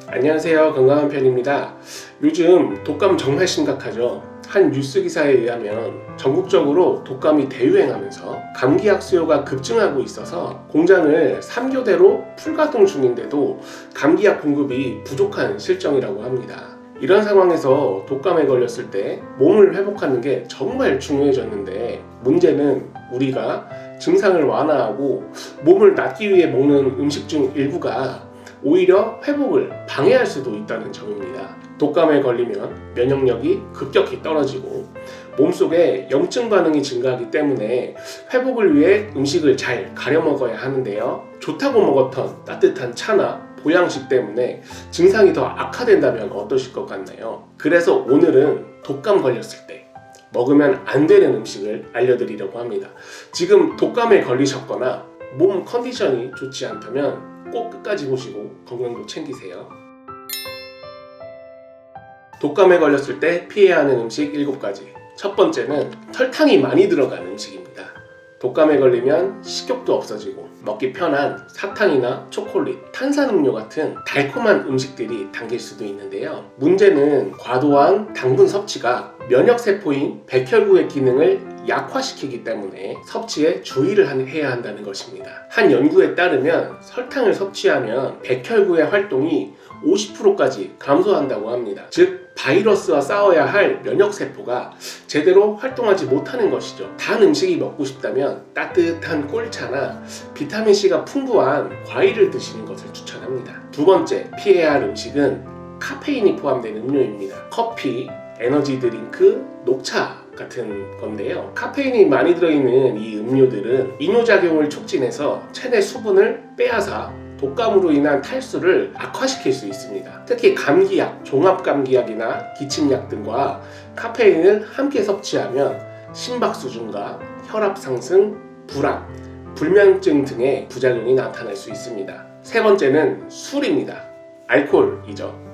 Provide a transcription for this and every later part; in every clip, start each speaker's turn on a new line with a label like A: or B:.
A: 안녕하세요, 건강한 편입니다. 요즘 독감 정말 심각하죠. 한 뉴스 기사에 의하면 전국적으로 독감이 대유행하면서 감기약 수요가 급증하고 있어서 공장을 3교대로 풀가동 중인데도 감기약 공급이 부족한 실정이라고 합니다. 이런 상황에서 독감에 걸렸을 때 몸을 회복하는 게 정말 중요해졌는데, 문제는 우리가 증상을 완화하고 몸을 낫기 위해 먹는 음식 중 일부가 오히려 회복을 방해할 수도 있다는 점입니다. 독감에 걸리면 면역력이 급격히 떨어지고 몸속에 염증 반응이 증가하기 때문에 회복을 위해 음식을 잘 가려 먹어야 하는데요. 좋다고 먹었던 따뜻한 차나 보양식 때문에 증상이 더 악화된다면 어떠실 것 같나요? 그래서 오늘은 독감 걸렸을 때 먹으면 안 되는 음식을 알려드리려고 합니다. 지금 독감에 걸리셨거나 몸 컨디션이 좋지 않다면 꼭 끝까지 보시고 건강도 챙기세요. 독감에 걸렸을 때 피해야 하는 음식 7가지. 첫 번째는 설탕이 많이 들어간 음식입니다. 독감에 걸리면 식욕도 없어지고 먹기 편한 사탕이나 초콜릿, 탄산음료 같은 달콤한 음식들이 당길 수도 있는데요. 문제는 과도한 당분 섭취가 면역세포인 백혈구의 기능을 약화시키기 때문에 섭취에 주의를 해야 한다는 것입니다. 한 연구에 따르면 설탕을 섭취하면 백혈구의 활동이 50%까지 감소한다고 합니다. 즉 바이러스와 싸워야 할 면역세포가 제대로 활동하지 못하는 것이죠. 단 음식이 먹고 싶다면 따뜻한 꿀차나 비타민C가 풍부한 과일을 드시는 것을 추천합니다. 두 번째, 피해야 할 음식은 카페인이 포함된 음료입니다. 커피, 에너지 드링크, 녹차 같은 건데요. 카페인이 많이 들어있는 이 음료들은 이뇨작용을 촉진해서 체내 수분을 빼앗아 독감으로 인한 탈수를 악화시킬 수 있습니다. 특히 감기약, 종합감기약이나 기침약 등과 카페인을 함께 섭취하면 심박 수준과 혈압 상승, 불안, 불면증 등의 부작용이 나타날 수 있습니다. 세 번째는 술입니다. 알코올이죠.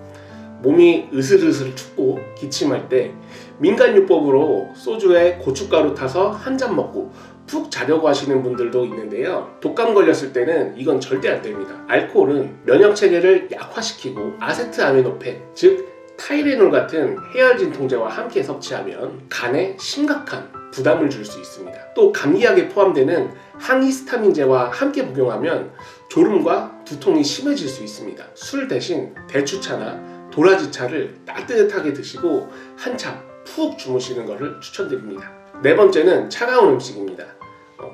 A: 몸이 으슬으슬 춥고 기침할 때 민간요법으로 소주에 고춧가루 타서 한 잔 먹고 푹 자려고 하시는 분들도 있는데요. 독감 걸렸을 때는 이건 절대 안 됩니다. 알코올은 면역체계를 약화시키고 아세트아미노펜, 즉 타이레놀 같은 해열 진통제와 함께 섭취하면 간에 심각한 부담을 줄 수 있습니다. 또 감기약에 포함되는 항히스타민제와 함께 복용하면 졸음과 두통이 심해질 수 있습니다. 술 대신 대추차나 도라지차를 따뜻하게 드시고 한참 푹 주무시는 것을 추천드립니다. 네 번째는 차가운 음식입니다.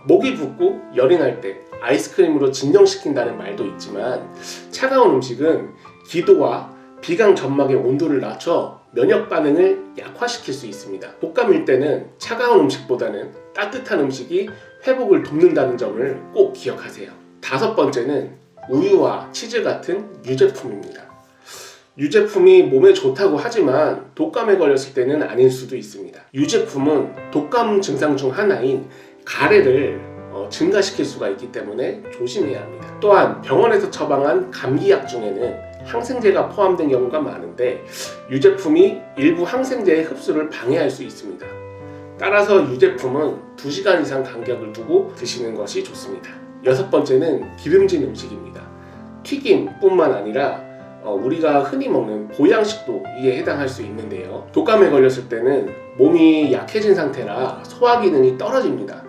A: 목이 붓고 열이 날 때 아이스크림으로 진정시킨다는 말도 있지만, 차가운 음식은 기도와 비강 점막의 온도를 낮춰 면역 반응을 약화시킬 수 있습니다. 독감일 때는 차가운 음식보다는 따뜻한 음식이 회복을 돕는다는 점을 꼭 기억하세요. 다섯 번째는 우유와 치즈 같은 유제품입니다. 유제품이 몸에 좋다고 하지만 독감에 걸렸을 때는 아닐 수도 있습니다. 유제품은 독감 증상 중 하나인 가래를 증가시킬 수가 있기 때문에 조심해야 합니다. 또한 병원에서 처방한 감기약 중에는 항생제가 포함된 경우가 많은데 유제품이 일부 항생제의 흡수를 방해할 수 있습니다. 따라서 유제품은 2시간 이상 간격을 두고 드시는 것이 좋습니다. 여섯 번째는 기름진 음식입니다. 튀김뿐만 아니라 우리가 흔히 먹는 보양식도 이에 해당할 수 있는데요. 독감에 걸렸을 때는 몸이 약해진 상태라 소화 기능이 떨어집니다.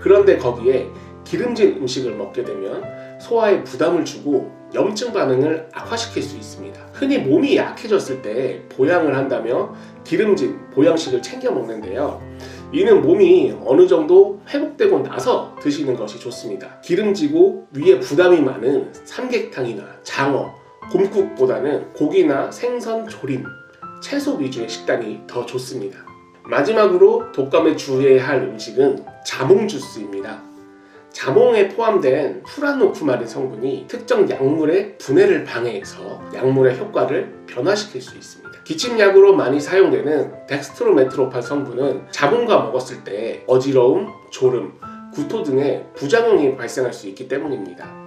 A: 그런데 거기에 기름진 음식을 먹게 되면 소화에 부담을 주고 염증 반응을 악화시킬 수 있습니다. 흔히 몸이 약해졌을 때 보양을 한다며 기름진 보양식을 챙겨 먹는데요. 이는 몸이 어느 정도 회복되고 나서 드시는 것이 좋습니다. 기름지고 위에 부담이 많은 삼계탕이나 장어, 곰국보다는 고기나 생선, 조림, 채소 위주의 식단이 더 좋습니다. 마지막으로 독감에 주의해야 할 음식은 자몽 주스입니다. 자몽에 포함된 프라노쿠마린 성분이 특정 약물의 분해를 방해해서 약물의 효과를 변화시킬 수 있습니다. 기침약으로 많이 사용되는 덱스트로메트로판 성분은 자몽과 먹었을 때 어지러움, 졸음, 구토 등의 부작용이 발생할 수 있기 때문입니다.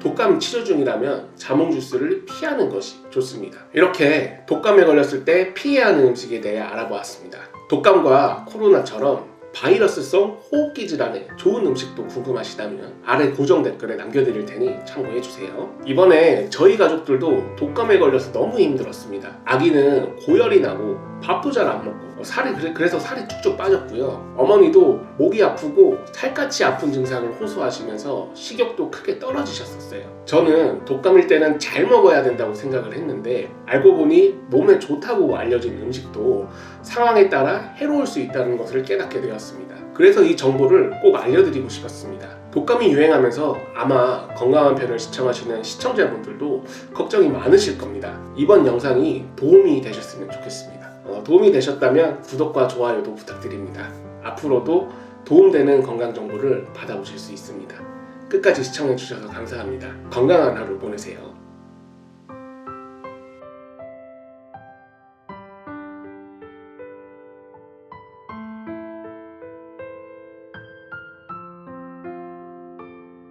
A: 독감 치료 중이라면 자몽 주스를 피하는 것이 좋습니다. 이렇게 독감에 걸렸을 때 피해야 하는 음식에 대해 알아보았습니다. 독감과 코로나처럼 바이러스성 호흡기 질환에 좋은 음식도 궁금하시다면 아래 고정 댓글에 남겨드릴 테니 참고해주세요. 이번에 저희 가족들도 독감에 걸려서 너무 힘들었습니다. 아기는 고열이 나고 밥도 잘 안 먹고 그래서 살이 쭉쭉 빠졌고요. 어머니도 목이 아프고 살갗이 아픈 증상을 호소하시면서 식욕도 크게 떨어지셨었어요. 저는 독감일 때는 잘 먹어야 된다고 생각을 했는데 알고 보니 몸에 좋다고 알려진 음식도 상황에 따라 해로울 수 있다는 것을 깨닫게 되었습니다. 그래서 이 정보를 꼭 알려드리고 싶었습니다. 독감이 유행하면서 아마 건강한 편을 시청하시는 시청자분들도 걱정이 많으실 겁니다. 이번 영상이 도움이 되셨으면 좋겠습니다. 도움이 되셨다면 구독과 좋아요도 부탁드립니다. 앞으로도 도움되는 건강 정보를 받아보실 수 있습니다. 끝까지 시청해주셔서 감사합니다. 건강한 하루 보내세요.